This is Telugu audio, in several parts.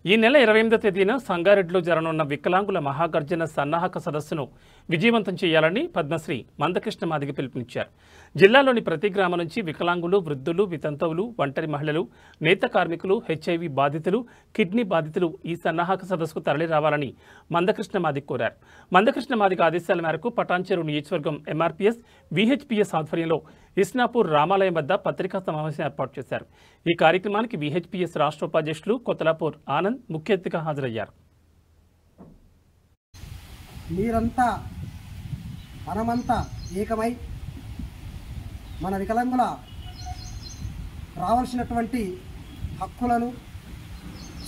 ఈ నెల 28వ తేదీన సంగారెడ్డిలో జరగనున్న వికలాంగుల మహాగర్జన సన్నాహక సదస్సును విజయవంతం చేయాలని పద్మశ్రీ మందకృష్ణ మాదిగ పిలుపునిచ్చారు. జిల్లాలోని ప్రతి గ్రామం నుంచి వికలాంగులు, వృద్ధులు, వితంతువులు, ఒంటరి మహిళలు, నేత కార్మికులు, హెచ్ఐవి బాధితులు, కిడ్నీ బాధితులు ఈ సన్నాహక సదస్సుకు తరలి రావాలని మందకృష్ణ మాదిగ కోరారు. మందకృష్ణ మాదిగ ఆదేశాల మేరకు పటాన్చెరు నియోజకవర్గం ఎంఆర్పీఎస్, విహెచ్పీఎస్ ఆధ్వర్యంలో ఇస్నాపూర్ రామాలయం వద్ద పత్రికా సమావేశం ఏర్పాటు చేశారు. ఈ కార్యక్రమానికి విహెచ్పీఎస్ రాష్ట్ర ఉపాధ్యక్షులు కొత్తలాపూర్ ఆనంద్ ముఖ్య అతిథిగా హాజరయ్యారు. మీరంతా మనమంతా ఏకమై మన వికలాంగుల రావాల్సినటువంటి హక్కులను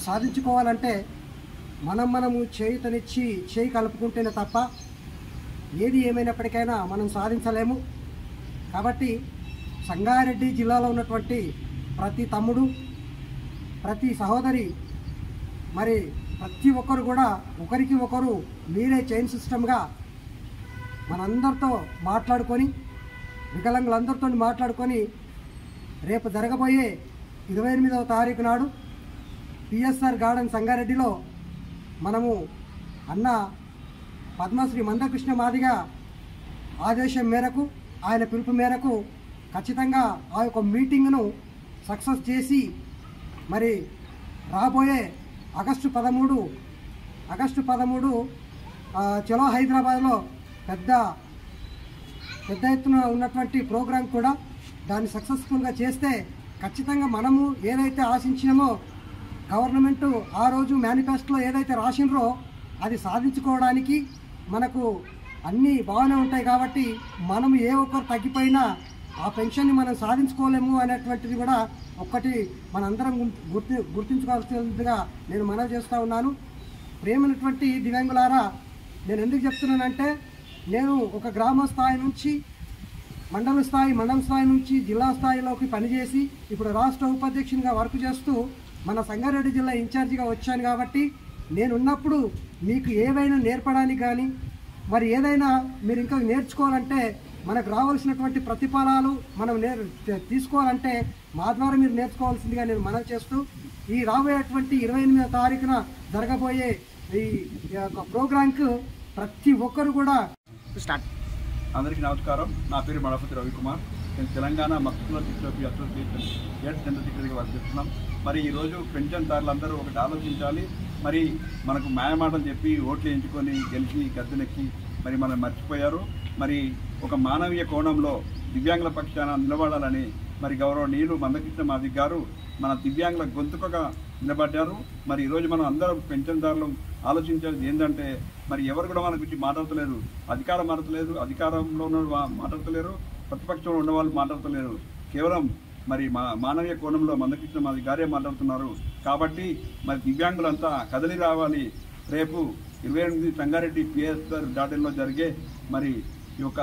సాధించుకోవాలంటే మనము చేయుతనిచ్చి చేయి కలుపుకుంటేనే తప్ప ఏది ఏమైనప్పటికైనా మనం సాధించలేము. కాబట్టి సంగారెడ్డి జిల్లాలో ఉన్నటువంటి ప్రతి తమ్ముడు, ప్రతి సహోదరి, మరి ప్రతి ఒక్కరు కూడా ఒకరికి ఒకరు మీరే చైన్ సిస్టమ్గా మనందరితో మాట్లాడుకొని, వికలాంగులందరితో మాట్లాడుకొని రేపు జరగబోయే 28వ తారీఖు నాడు పిఎస్ఆర్ గార్డెన్ సంగారెడ్డిలో మనము అన్న పద్మశ్రీ మందకృష్ణ మాదిగ ఆదేశం మేరకు, ఆయన పిలుపు మేరకు ఖచ్చితంగా ఆ యొక్క మీటింగ్ను సక్సెస్ చేసి మరి రాబోయే ఆగస్టు 13 చలో హైదరాబాద్లో పెద్ద ఎత్తున ఉన్నటువంటి ప్రోగ్రాం కూడా దాన్ని సక్సెస్ఫుల్గా చేస్తే ఖచ్చితంగా మనము ఏదైతే ఆశించినామో గవర్నమెంట్ ఆ రోజు మేనిఫెస్టోలో ఏదైతే రాసినరో అది సాధించుకోవడానికి మనకు అన్నీ బాగానే ఉంటాయి. కాబట్టి మనము ఏ ఒక్కరు తగ్గిపోయినా ఆ పెన్షన్ని మనం సాధించుకోలేము అనేటువంటిది కూడా ఒక్కటి మనందరం గుర్తించుకోవాల్సిందిగా నేను మనవి చేస్తూ ఉన్నాను. ప్రేమైనటువంటి దివ్యాంగులారా, నేను ఎందుకు చెప్తున్నానంటే, నేను ఒక గ్రామ స్థాయి నుంచి మండల స్థాయి నుంచి జిల్లా స్థాయిలోకి పనిచేసి ఇప్పుడు రాష్ట్ర ఉపాధ్యక్షునిగా వర్క్ చేస్తూ మన సంగారెడ్డి జిల్లా ఇన్ఛార్జిగా వచ్చాను. కాబట్టి నేనున్నప్పుడు మీకు ఏవైనా నేర్పడానికి కానీ మరి ఏదైనా మీరు ఇంకా నేర్చుకోవాలంటే మనకు రావాల్సినటువంటి ప్రతిఫలాలు మనం తీసుకోవాలంటే మా ద్వారా మీరు నేర్చుకోవాల్సిందిగా నేను మనవి చేస్తూ ఈ రాబోయేటువంటి 28వ తారీఖున జరగబోయే ఈ ప్రోగ్రాంకు ప్రతి ఒక్కరు కూడా స్టార్ట్. అందరికీ నమస్కారం. నా పేరు మడపతి రవికుమార్. నేను తెలంగాణ మక్తులర్ డిస్ట్రిబ్యూషన్ అసోసియేషన్ హెడ్ జనరల్ సెక్రటరీగా వర్క్ చేస్తున్నాం. మరి ఈరోజు పెన్షన్దారులందరూ ఒకటి ఆలోచించాలి. మరి మనకు మాయమాటలు చెప్పి ఓట్లు ఎంచుకొని గెలిచి గద్దెనెక్కి మరి మనం మర్చిపోయారు. మరి ఒక మానవీయ కోణంలో దివ్యాంగుల పక్షాన నిలబడాలని మరి గౌరవనీయులు మందకృష్ణ మాదిగ గారు మన దివ్యాంగుల గొంతుకగా నిలబడ్డారు. మరి ఈరోజు మనం అందరం పెన్షన్దారులు ఆలోచించేది ఏంటంటే, మరి ఎవరు కూడా మన గురించి మాట్లాడతలేరు. అధికారం మాట్లాడలేదు, అధికారంలో ఉన్న మాట్లాడతలేరు, ప్రతిపక్షంలో ఉన్న వాళ్ళు మాట్లాడతలేరు. కేవలం మరి మానవీయ కోణంలో మందకృష్ణ మాదిగ గారే మాట్లాడుతున్నారు. కాబట్టి మరి దివ్యాంగులంతా కదలి రావాలి. రేపు 28 సంగారెడ్డి పిఎస్ఆర్ గార్డెన్లో జరిగే మరి ఈ యొక్క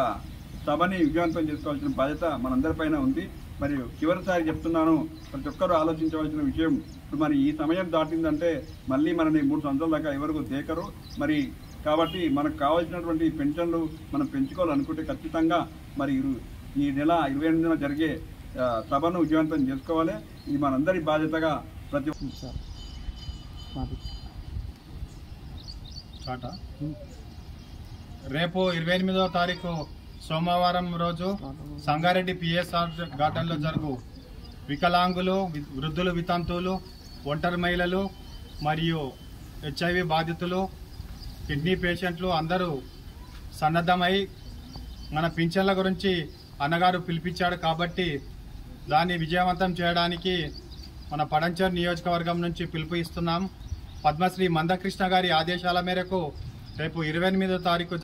సభని విజయవంతం చేసుకోవాల్సిన బాధ్యత మనందరిపైన ఉంది. మరి చివరిసారి చెప్తున్నాను, ప్రతి ఒక్కరూ ఆలోచించవలసిన విషయం, ఇప్పుడు మరి ఈ సమయం దాటిందంటే మళ్ళీ మనని 3 సంవత్సరాల దాకా ఎవరికి దేకరు. మరి కాబట్టి మనకు కావాల్సినటువంటి పెన్షన్లు మనం పెంచుకోవాలనుకుంటే ఖచ్చితంగా మరి ఈ నెల 28న జరిగే సభను విజయవంతం చేసుకోవాలి. ఇది మనందరి బాధ్యతగా ప్రతి రేపు 28వ తారీఖు సోమవారం రోజు సంగారెడ్డి పిఎస్ఆర్ గార్డెన్లో జరుగు వికలాంగులు, వృద్ధులు, వితంతువులు, ఒంటరి మహిళలు మరియు హెచ్ఐవి బాధితులు, కిడ్నీ పేషెంట్లు అందరూ సన్నద్ధమై మన పింఛన్ల గురించి అన్నగారు పిలిపించాడు. కాబట్టి దాన్ని విజయవంతం చేయడానికి మన పటాన్చెరు నియోజకవర్గం నుంచి పిలుపు ఇస్తున్నాం. పద్మశ్రీ మందకృష్ణ గారి ఆదేశాల మేరకు రేపు 28వ తారీఖు